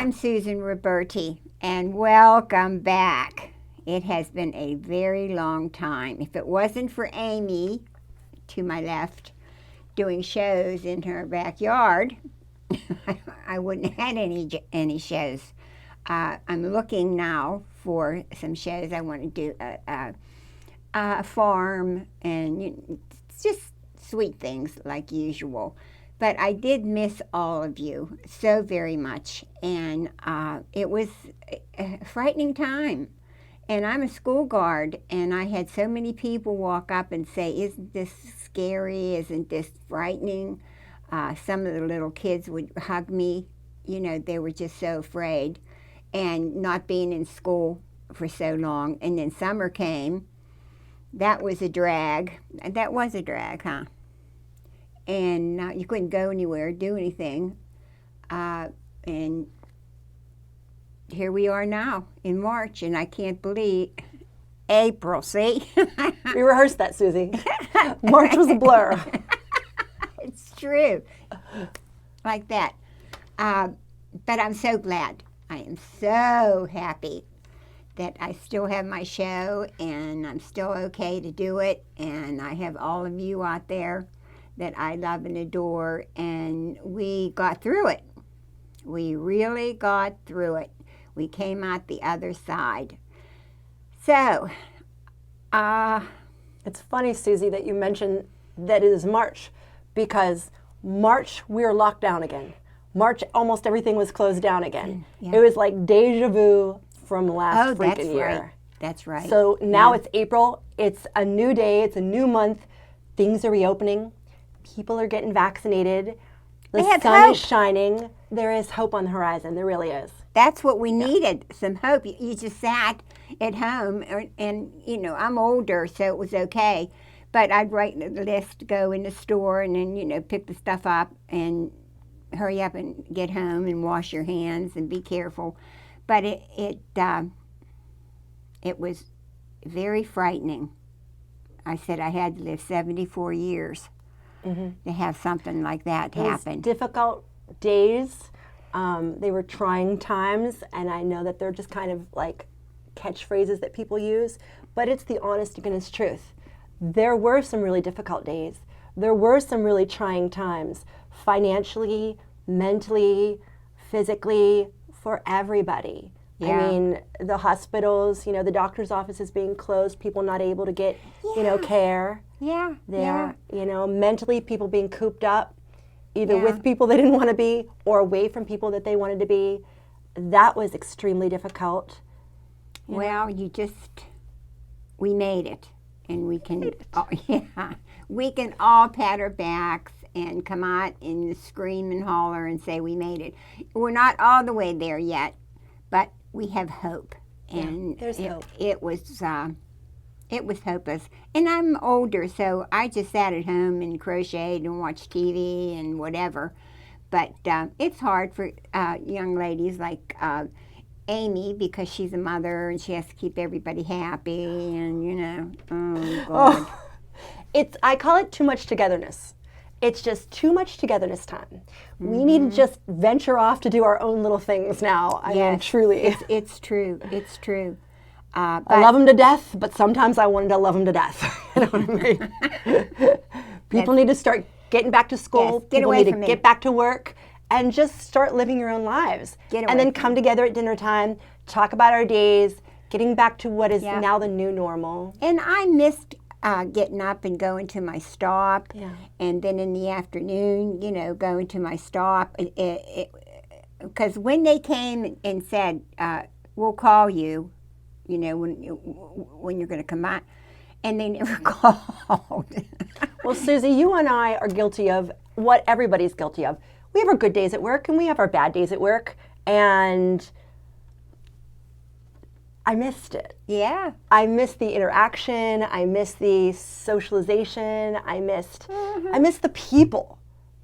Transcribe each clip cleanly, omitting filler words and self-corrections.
I'm Susan Roberti, and welcome back. It has been a very long time. If it wasn't for Amy, to my left, doing shows in her backyard, I wouldn't have had any shows. I'm looking now for some shows. I want to do a farm and just sweet things like usual. But I did miss all of you so very much, and it was a frightening time. And I'm a school guard, and I had so many people walk up and say, "Isn't this scary? Isn't this frightening?" Some of the little kids would hug me. You know, they were just so afraid, and not being in school for so long. And then summer came. That was a drag. That was a drag, huh? And you couldn't go anywhere, do anything. And here we are now in March, and I can't believe April, see? We rehearsed that, Susie. March was a blur. It's true. Like that. But I'm so glad. I am so happy that I still have my show, and I'm still okay to do it, and I have all of you out there that I love and adore, and we got through it. We really got through it. We came out the other side. So, it's funny, Susie, that you mentioned that it is March, because March we were locked down again. March, almost everything was closed down again. Yeah. It was like deja vu from last freaking year. Right. That's right. So now it's April. It's a new day. It's a new month. Things are reopening. People are getting vaccinated. The sun is shining. There is hope on the horizon. There really is. That's what we needed, some hope. You just sat at home, and, you know, I'm older, so it was okay. But I'd write the list, go in the store, and then, you know, pick the stuff up and hurry up and get home and wash your hands and be careful. But it was very frightening. I said I had to live 74 years. To have something like that happen. Difficult days. They were trying times, and I know that they're just kind of like catchphrases that people use, but it's the honest to goodness truth. There were some really difficult days. There were some really trying times, financially, mentally, physically, for everybody. Yeah. I mean, the hospitals, you know, the doctor's offices being closed, people not able to get, you know, care. Yeah. There, you know, mentally people being cooped up, either with people they didn't want to be or away from people that they wanted to be. That was extremely difficult. Well, we made it, and we can, we can all pat our backs and come out and scream and holler and say we made it. We're not all the way there yet, but we have hope, and there's hope. It was hopeless. And I'm older, so I just sat at home and crocheted and watched TV and whatever. But it's hard for young ladies like Amy, because she's a mother and she has to keep everybody happy, and, you know, oh, God. I call it too much togetherness. It's just too much togetherness time. We need to just venture off to do our own little things now. I mean, truly. It's true. It's true. I love them to death, but sometimes I wanted to love them to death. You know what I mean? People need to start getting back to school. People need to get back to work and just start living your own lives. And then come together at dinner time, talk about our days, getting back to what is now the new normal. And I missed getting up and going to my stop, and then in the afternoon, you know, going to my stop. Because when they came and said, we'll call you, you know, when you're going to come out, and they never called. Well, Susie, you and I are guilty of what everybody's guilty of. We have our good days at work, and we have our bad days at work, and I missed it. Yeah. I missed the interaction. I missed the socialization. I missed the people.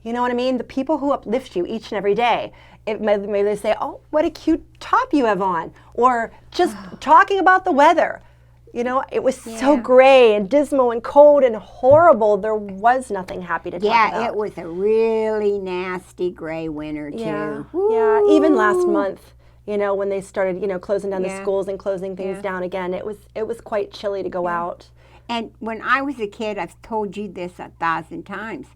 You know what I mean? The people who uplift you each and every day. Maybe they say, "Oh, what a cute top you have on," or just talking about the weather. You know, it was so Yeah. gray and dismal and cold and horrible. There was nothing happy to talk about. Yeah, it was a really nasty gray winter too. Yeah, yeah. Even last Woo. month, you know, when they started, you know, closing down the Yeah. schools and closing things Yeah. down again, it was quite chilly to go out. And when I was a kid, I've told you this 1,000 times.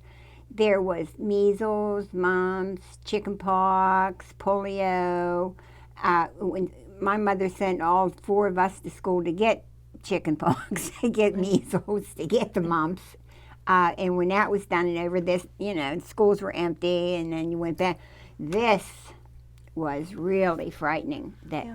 There was measles, mumps, chickenpox, polio. When my mother sent all 4 of us to school to get chickenpox, to get measles, to get the mumps. And when that was done and over, this, you know, schools were empty, and then you went back. This was really frightening. That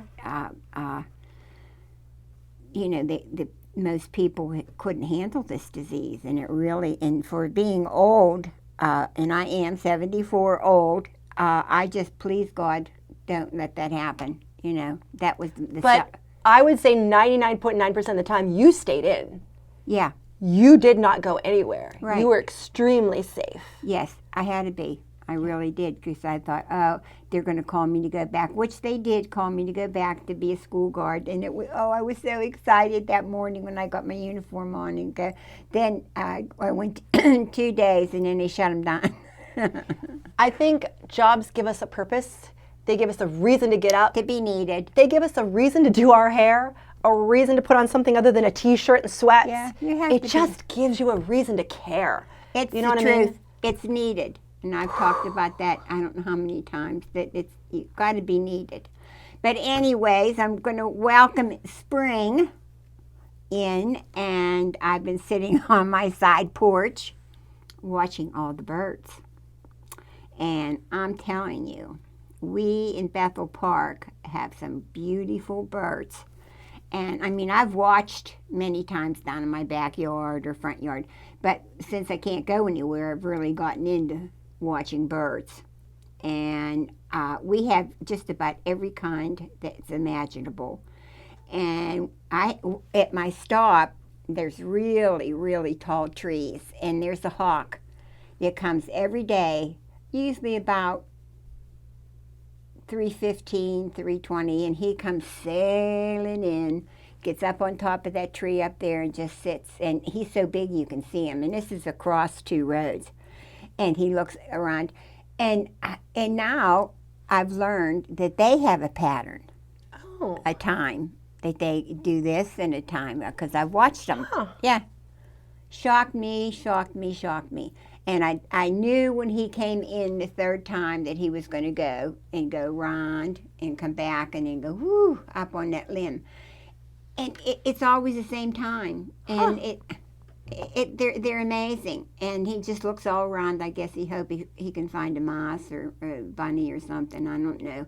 you know, the most people couldn't handle this disease, and it really, and for being old, and I am 74 old, I just, please God, don't let that happen. You know, that was the But I would say 99.9% of the time you stayed in. yeah, You did not go anywhere. Right. You were extremely safe. yes, I had to be. I really did, because I thought, oh, they're going to call me to go back, which they did call me to go back to be a school guard. And it was, oh, I was so excited that morning when I got my uniform on and go. Then I went 2 days, and then they shut them down. I think jobs give us a purpose. They give us a reason to get up. To be needed. They give us a reason to do our hair, a reason to put on something other than a t-shirt and sweats. Yeah, you have it to just gives you a reason to care. It's You know the what I mean? truth. It's needed. And I've talked about that I don't know how many times, that you've got to be needed. But anyways, I'm going to welcome spring in, and I've been sitting on my side porch watching all the birds. And I'm telling you, we in Bethel Park have some beautiful birds. And I mean, I've watched many times down in my backyard or front yard, but since I can't go anywhere, I've really gotten into watching birds. And we have just about every kind that's imaginable. And at my stop, there's really, really tall trees, and there's a hawk that comes every day, usually about 3:15, 3:20, and he comes sailing in, gets up on top of that tree up there and just sits. And he's so big you can see him. And this is across 2 roads. And he looks around. And now I've learned that they have a pattern, Oh. a time that they do this and a time, because I've watched them. Huh. Yeah. Shocked me, shocked me, shocked me. And I knew when he came in the 3rd time that he was going to go round and come back and then go whoo up on that limb. And it's always the same time. And they're amazing. And he just looks all around. I guess he hopes he can find a mouse or a bunny or something. I don't know.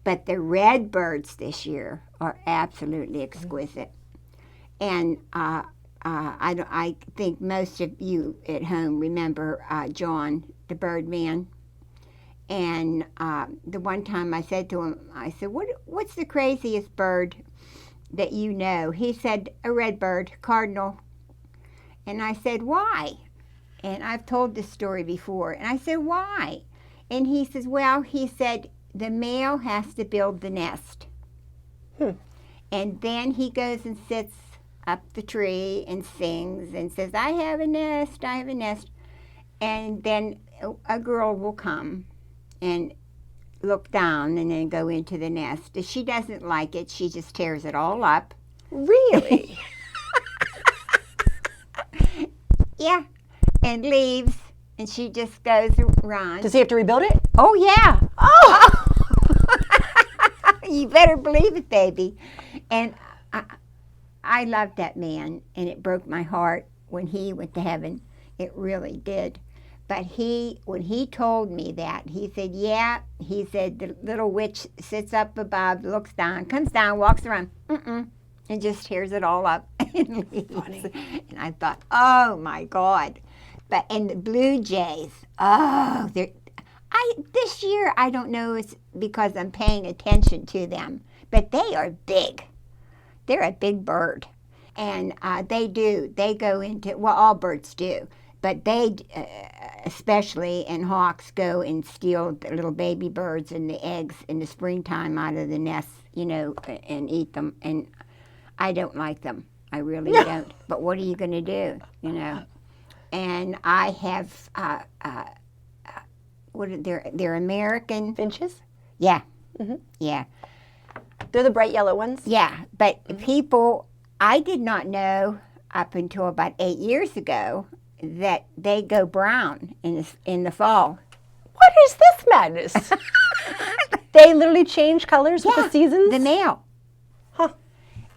But the red birds this year are absolutely exquisite. And I think most of you at home remember John, the bird man. And the one time I said to him, I said, what's the craziest bird that you know? He said, a red bird, cardinal. And I said, why? And I've told this story before. And I said, why? And he says, well, he said, the male has to build the nest. And then he goes and sits up the tree and sings and says, I have a nest, I have a nest. And then a girl will come and look down and then go into the nest. If she doesn't like it, she just tears it all up. Really? Yeah, and leaves, and she just goes around. Does he have to rebuild it? Oh, yeah. Oh! You better believe it, baby. And I loved that man, and it broke my heart when he went to heaven. It really did. But when he told me that, he said, yeah, he said, the little witch sits up above, looks down, comes down, walks around, and just tears it all up and leaves. Funny. And I thought, oh, my God. And the blue jays, oh, this year, I don't know, it's because I'm paying attention to them, but they are big. They're a big bird. And they go into, well, all birds do, but they especially, and hawks go and steal the little baby birds and the eggs in the springtime out of the nests, and eat them. And I don't like them. I really don't. But what are you going to do, you know? And I have, they're American. Finches? Yeah. Mhm. Yeah. They're the bright yellow ones. Yeah. But people, I did not know up until about 8 years ago that they go brown in the fall. What is this madness? They literally change colors with the seasons? The male. Huh.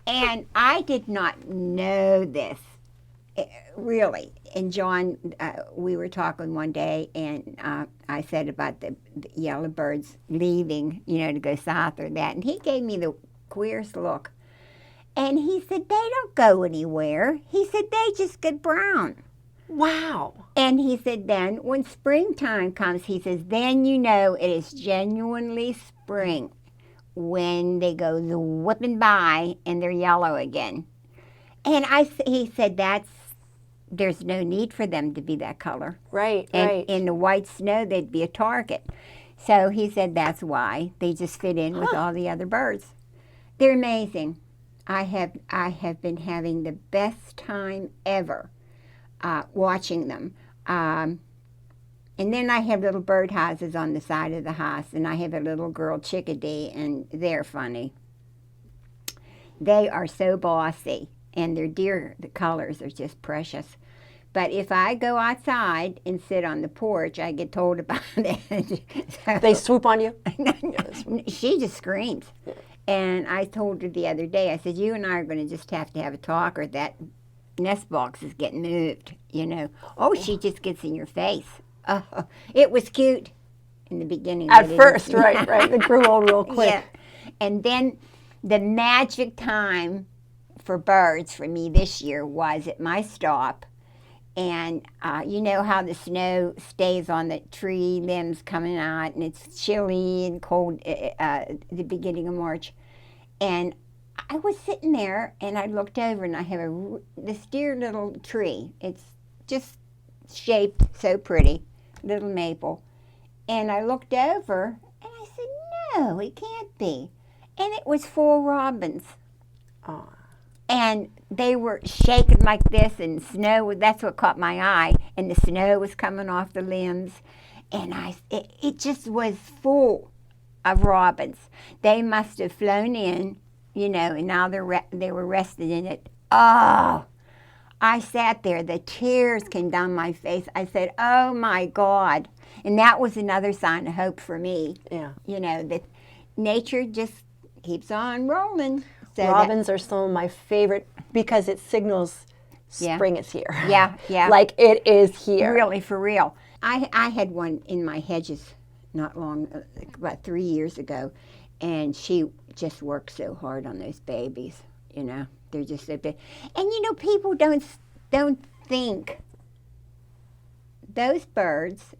And I did not know this, really. And John, we were talking one day, and I said about the yellow birds leaving, you know, to go south or that. And he gave me the queerest look. And he said, they don't go anywhere. He said, they just get brown. Wow. And he said, then when springtime comes, he says, then you know it is genuinely spring when they go whipping by and they're yellow again. And he said, there's no need for them to be that color. Right, And right. in the white snow, they'd be a target. So he said that's why they just fit in with all the other birds. They're amazing. I have been having the best time ever watching them. And then I have little birdhouses on the side of the house, and I have a little girl chickadee, and they're funny. They are so bossy, and the colors are just precious. But if I go outside and sit on the porch, I get told about it. So, They swoop on you? she just screams. And I told her the other day, I said, you and I are going to just have to have a talk, or that nest box is getting moved, you know. Oh, she just gets in your face. Oh, it was cute in the beginning. At first, right. It grew old real quick. Yeah. And then the magic time for birds for me this year was at my stop. And you know how the snow stays on the tree limbs coming out, and it's chilly and cold the beginning of March. And I was sitting there, and I looked over, and I have this dear little tree. It's just shaped so pretty, little maple. And I looked over, and I said, no, it can't be. And it was full of robins. Oh. And they were shaking like this, and snow, that's what caught my eye. And the snow was coming off the limbs. And it just was full of robins. They must have flown in, you know, and now they were resting in it. Oh, I sat there. The tears came down my face. I said, oh, my God. And that was another sign of hope for me. Yeah. You know, that nature just keeps on rolling. So Robins are some of my favorite because it signals Yeah. spring is here. Yeah, yeah. Like it is here. Really, for real. I had one in my hedges not long, about 3 years ago, and she just worked so hard on those babies, you know. They're just so big. And, you know, people don't think those birds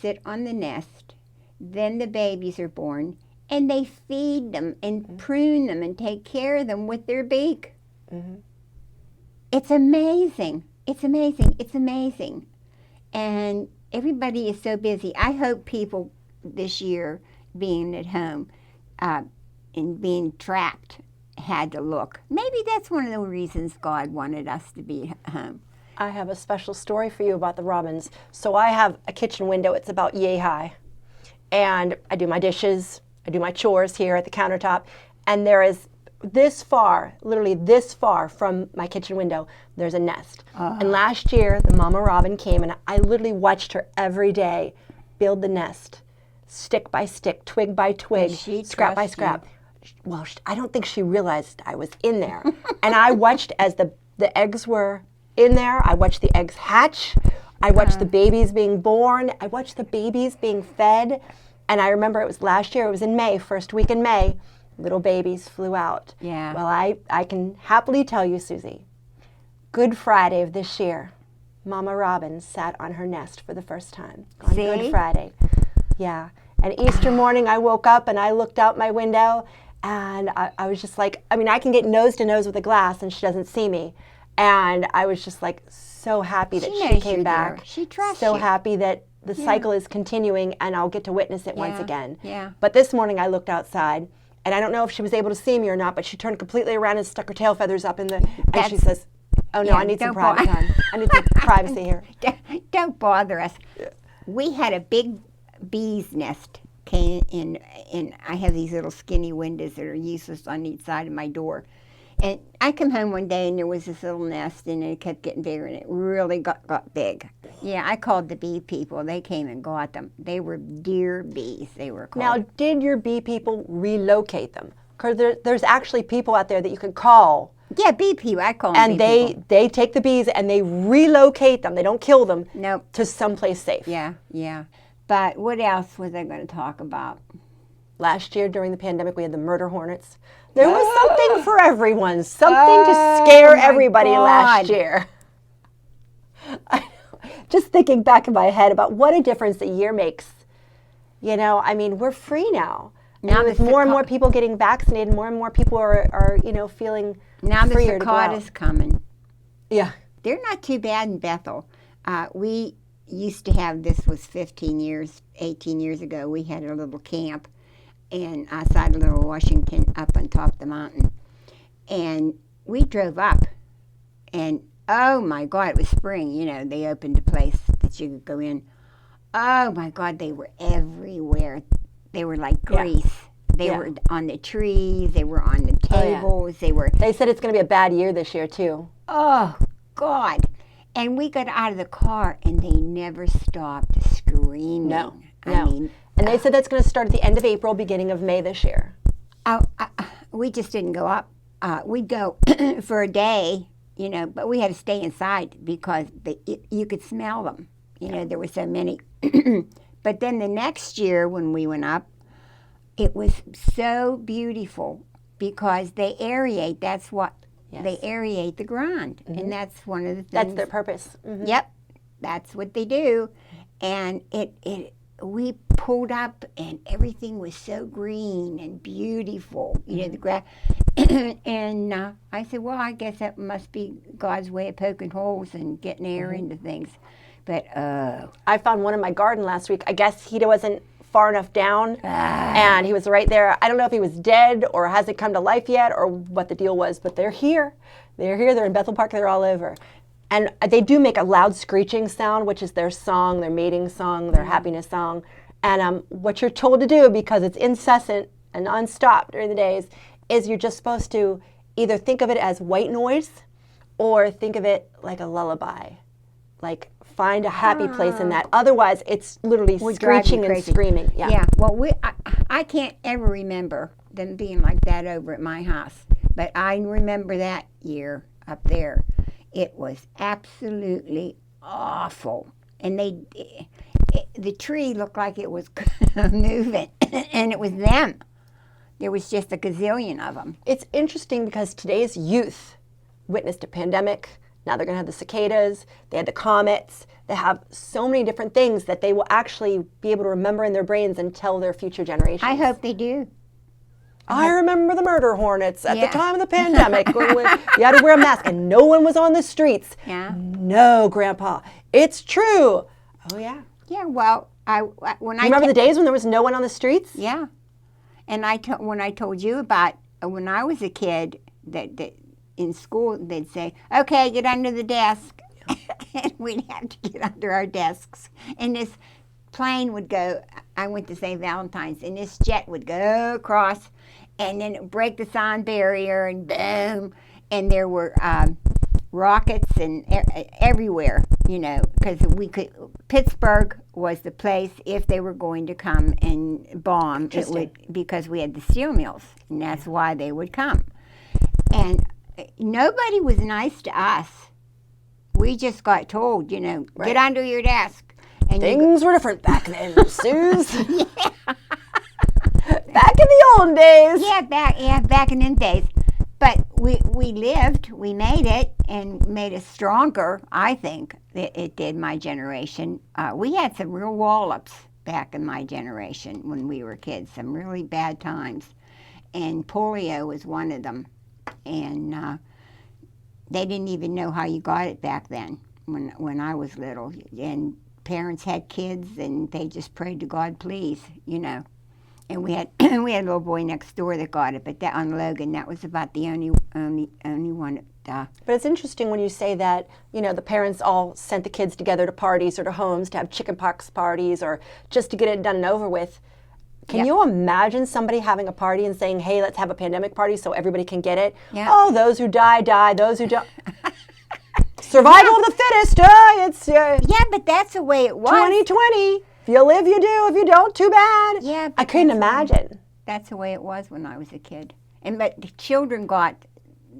sit on the nest, then the babies are born, and they feed them and prune them and take care of them with their beak. Mm-hmm. It's amazing. It's amazing. It's amazing. And everybody is so busy. I hope people this year being at home and being trapped had to look. Maybe that's one of the reasons God wanted us to be at home. I have a special story for you about the robins. So I have a kitchen window. It's about yay high. And I do my dishes. I do my chores here at the countertop. And there is this far, literally this far from my kitchen window, there's a nest. And last year, the mama robin came, and I literally watched her every day build the nest, stick by stick, twig by twig, Does she scrap by trust scrap. Well, I don't think she realized I was in there. And I watched as the eggs were in there. I watched the eggs hatch. I watched the babies being born. I watched the babies being fed. And I remember it was last year, it was in May, first week in May, little babies flew out. Yeah. Well, I can happily tell you, Susie, Good Friday of this year, Mama Robin sat on her nest for the first time on See? Good Friday. Yeah. And Easter morning, I woke up and I looked out my window, and I was just like, I mean, I can get nose to nose with a glass and she doesn't see me. And I was just like so happy that She she knows came you're back. there. She trusts so you. happy that the cycle is continuing and I'll get to witness it once Yeah, again. yeah. But this morning I looked outside And I don't know if she was able to see me or not, but she turned completely around and stuck her tail feathers up and she That's- says, "Oh no, yeah, I need some don't private bo- time. I need some privacy here." Don't bother us. We had a big bee's nest came in, and I have these little skinny windows that are useless on each side of my door. And I come home one day and there was this little nest and it kept getting bigger and it really got big. Yeah, I called the bee people. They came and got them. They were deer bees, they were called. Now, did your bee people relocate them? Because there's actually people out there that you can call, Yeah, bee people. I call them and bee people. they take the bees and they relocate them. They don't kill them Nope. to someplace safe. Yeah, yeah. But what else was I going to talk about? Last year during the pandemic, we had the murder hornets. There was something for everyone, something to Oh, scare my everybody last God. year. Just thinking back in my head about what a difference a year makes. You know, I mean, we're free now. Now And with the more and cica- more people getting vaccinated, more and more people are feeling Now the freer to go out. cicada's coming. Yeah. They're not too bad in Bethel. We used to have, this was 18 years ago, we had a little camp and outside of Little Washington up on top of the mountain. And we drove up and oh my God, it was spring, you know, they opened a place that you could go in. Oh my God, they were everywhere. They were like Yeah. grease. They Yeah. were on the trees, they were on the Oh, yeah. tables, they were They said it's going to be a bad year this year, too. oh, God. And we got out of the car and they never stopped screaming. No, I no. mean, And they said that's going to start at the end of April, beginning of May this year. we just didn't go up. We'd go for a day, you know, but we had to stay inside because you could smell them. You know, there were so many. But then the next year when we went up, it was so beautiful because they aerate. That's what they aerate the ground, and that's one of the things. That's their purpose. Mhm. Yep, that's what they do, and we pulled up and everything was so green and beautiful. You know the grass, and I said, well, I guess that must be God's way of poking holes and getting air into things. But I found one in my garden last week. I guess he wasn't far enough down, and he was right there. I don't know if he was dead or hasn't come to life yet or what the deal was, but they're here. They're here. They're in Bethel Park. They're all over. And they do make a loud screeching sound, which is their song, their mating song, their happiness song. And what you're told to do, because it's incessant and nonstop during the days, is you're just supposed to either think of it as white noise or think of it like a lullaby. Like find a happy place in that. Otherwise, it's literally Would drive you screeching and crazy. screaming. yeah, well, I can't ever remember them being like that over at my house, but I remember that year up there. It was absolutely awful, and the tree looked like it was moving, and it was them. There was just a gazillion of them. It's interesting because today's youth witnessed a pandemic. Now they're going to have the cicadas. They had the comets. They have so many different things that they will actually be able to remember in their brains and tell their future generations. I hope they do. I remember the murder hornets at Yeah. the time of the pandemic when you had to wear a mask and no one was on the streets. Yeah. No, Grandpa, it's true. Oh yeah. Yeah, well, when I You remember the days when there was no one on the streets? Yeah, and when I told you about when I was a kid, that in school they'd say, "Okay, get under the desk," and we'd have to get under our desks. And this plane would go. I went to St. Valentine's, and this jet would go across, and then it'd break the sound barrier, and boom, and there were rockets and everywhere, you know, because Pittsburgh was the place if they were going to come and bomb. It would, because we had the steel mills, and that's why they would come. And nobody was nice to us. We just got told, you know, get under your desk. And Things were different back then, Suze. Back in the old days. back in them days. But we lived, we made it, and made us stronger, I think. It did, my generation. We had some real wallops back in my generation when we were kids, some really bad times. And polio was one of them. And they didn't even know how you got it back then when I was little. And parents had kids, and they just prayed to God, please, you know. And we had we had a little boy next door that got it, but that on Logan, that was about the only one. But it's interesting when you say that, you know, the parents all sent the kids together to parties or to homes to have chickenpox parties or just to get it done and over with. Can Yep. you imagine somebody having a party and saying, hey, let's have a pandemic party so everybody can get it? Yeah. Oh, those who die, die. Those who don't. Survival of the fittest. It's Yeah, but that's the way it was. 2020. If you live, you do. If you don't, too bad. Yeah, I but couldn't that's imagine. That's the way it was when I was a kid. And but the children got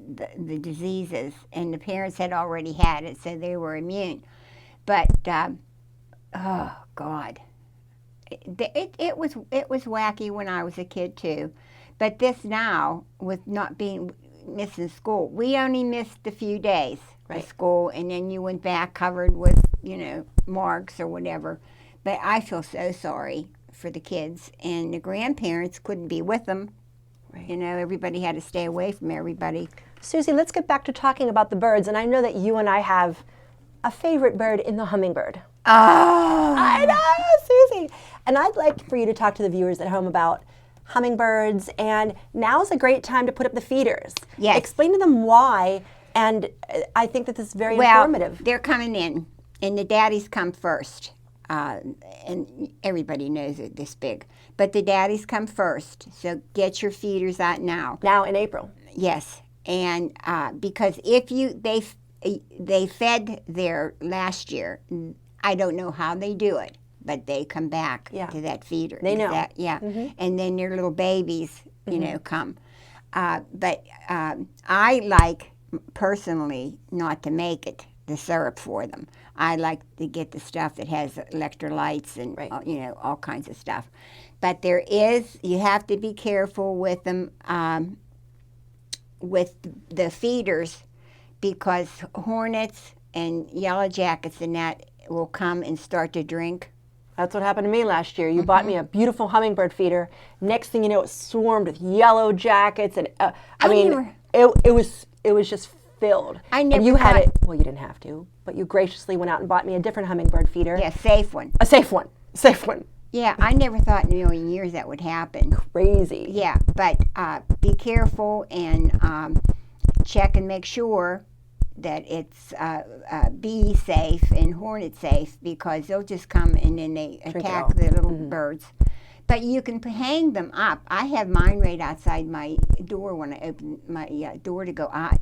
the diseases, and the parents had already had it, so they were immune. But oh God, it was wacky when I was a kid too. But this now, with not being missing school, we only missed a few days Right. of school, and then you went back covered with marks or whatever. But I feel so sorry for the kids, and the grandparents couldn't be with them. Right. Everybody had to stay away from everybody. Susie, let's get back to talking about the birds. And I know that you and I have a favorite bird in the hummingbird. Oh, I know, Susie. And I'd like for you to talk to the viewers at home about hummingbirds. And now's a great time to put up the feeders. Yes. Explain to them why. And I think that this is very informative. They're coming in, and the daddies come first. And everybody knows it this big. But the daddies come first, so get your feeders out now. Now in April. Yes, and because if they fed there last year, I don't know how they do it, but they come back Yeah. to that feeder. They know. And then their little babies, come. But I like personally not to make it the syrup for them. I like to get the stuff that has electrolytes and Right. all kinds of stuff. But you have to be careful with them, with the feeders, because hornets and yellow jackets and that will come and start to drink. That's what happened to me last year. You bought me a beautiful hummingbird feeder. Next thing you know, it swarmed with yellow jackets, and it was just filled. I And never you had thought- it. Well, you didn't have to, but you graciously went out and bought me a different hummingbird feeder. Yeah, safe one. A safe one. Safe one. Yeah, I never thought in a million years that would happen. Crazy. Yeah, but be careful and check and make sure that it's bee safe and hornet safe, because they'll just come and then they it attack all. the little birds. But you can hang them up. I have mine right outside my door when I open my door to go out.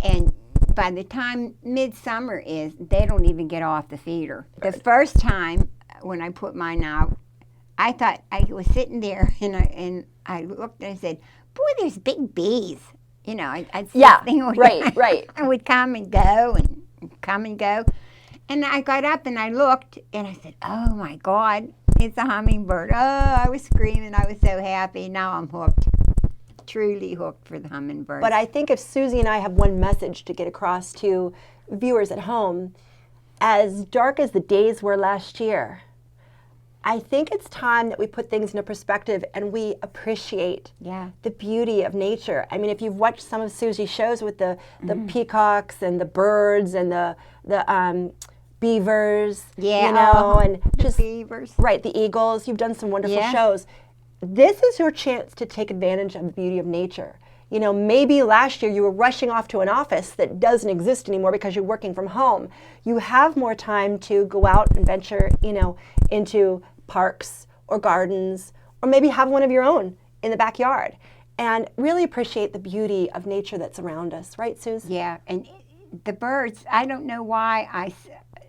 And by the time midsummer is, they don't even get off the feeder. The first time when I put mine out, I thought, I was sitting there and I looked and I said, boy, there's big bees. I'd see Yeah, this thing right. I would come and go and come and go. And I got up and I looked and I said, oh my God, it's a hummingbird. Oh, I was screaming. I was so happy. Now I'm hooked. Truly hooked for the hummingbird. But I think if Susie and I have one message to get across to viewers at home, as dark as the days were last year, I think it's time that we put things into perspective and we appreciate the beauty of nature. I mean, if you've watched some of Susie's shows with the peacocks and the birds and the beavers, and just beavers. Right, the eagles. You've done some wonderful Yeah. shows. This is your chance to take advantage of the beauty of nature. Maybe last year you were rushing off to an office that doesn't exist anymore because you're working from home. You have more time to go out and venture, into parks or gardens, or maybe have one of your own in the backyard and really appreciate the beauty of nature that's around us. Right, Suze? Yeah, and the birds, I don't know why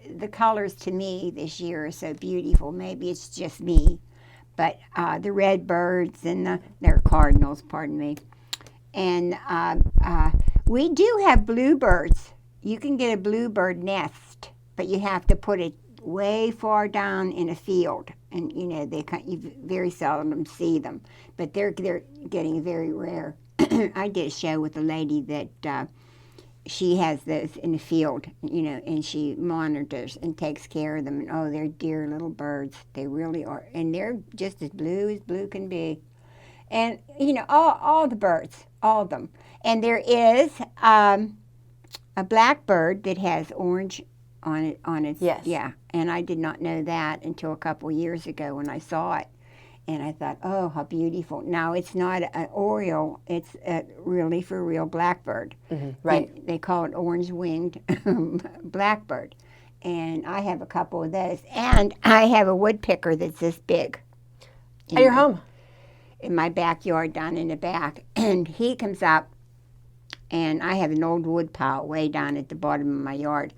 the colors to me this year are so beautiful. Maybe it's just me. But the red birds and they're cardinals, pardon me. And we do have bluebirds. You can get a bluebird nest, but you have to put it way far down in a field. And, you very seldom see them. But they're getting very rare. I did a show with a lady that she has those in the field, and she monitors and takes care of them. And oh, they're dear little birds. They really are. And they're just as blue can be. And, all the birds, all of them. And there is a blackbird that has orange on its. Yes. Yeah. And I did not know that until a couple years ago when I saw it. And I thought, oh, how beautiful. Now, it's not an oriole. It's really for real blackbird. Right. And they call it orange-winged blackbird. And I have a couple of those. And I have a woodpecker that's this big. At your home. In my backyard down in the back. And he comes up, and I have an old wood pile way down at the bottom of my yard.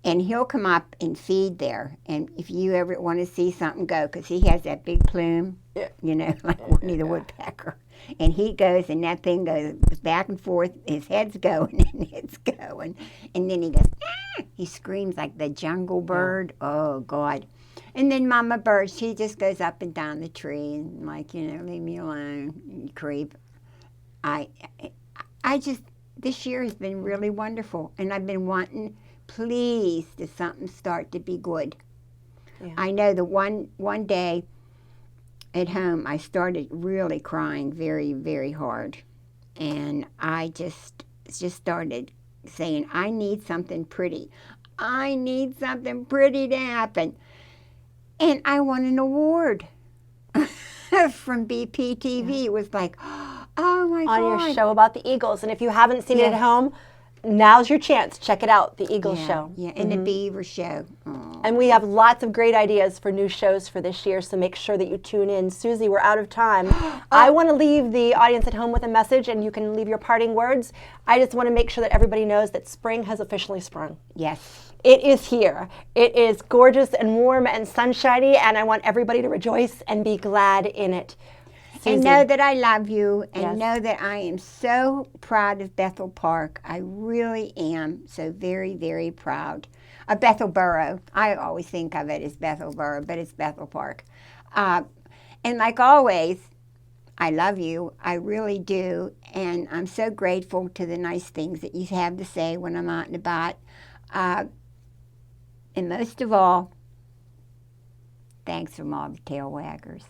And he'll come up and feed there. And if you ever want to see something, go, because he has that big plume, you know, like Winnie the Woodpecker. And he goes, and that thing goes back and forth. His head's going, and it's going. And then he goes, ah! He screams like the jungle bird. Oh, God. And then Mama Bird, she just goes up and down the tree and like, you know, leave me alone, you creep. I just, this year has been really wonderful. And I've been wanting, please, does something start to be good? Yeah. I know the one day at home, I started really crying very, very hard. And I just started saying, I need something pretty. I need something pretty to happen. And I won an award from BPTV. It was like, oh my God. On your show about the Eagles. And if you haven't seen it at home, now's your chance. Check it out, the Eagles show. Yeah, and the Beaver show. Aww. And we have lots of great ideas for new shows for this year, so make sure that you tune in. Susie, we're out of time. I want to leave the audience at home with a message, and you can leave your parting words. I just want to make sure that everybody knows that spring has officially sprung. Yes. It is here. It is gorgeous and warm and sunshiny, and I want everybody to rejoice and be glad in it. Susie. And know that I love you, and Yes. know that I am so proud of Bethel Park. I really am so very, very proud of Bethel Borough. I always think of it as Bethel Borough, but it's Bethel Park. And like always, I love you. I really do. And I'm so grateful to the nice things that you have to say when I'm out and about. And most of all, thanks from all the tail waggers.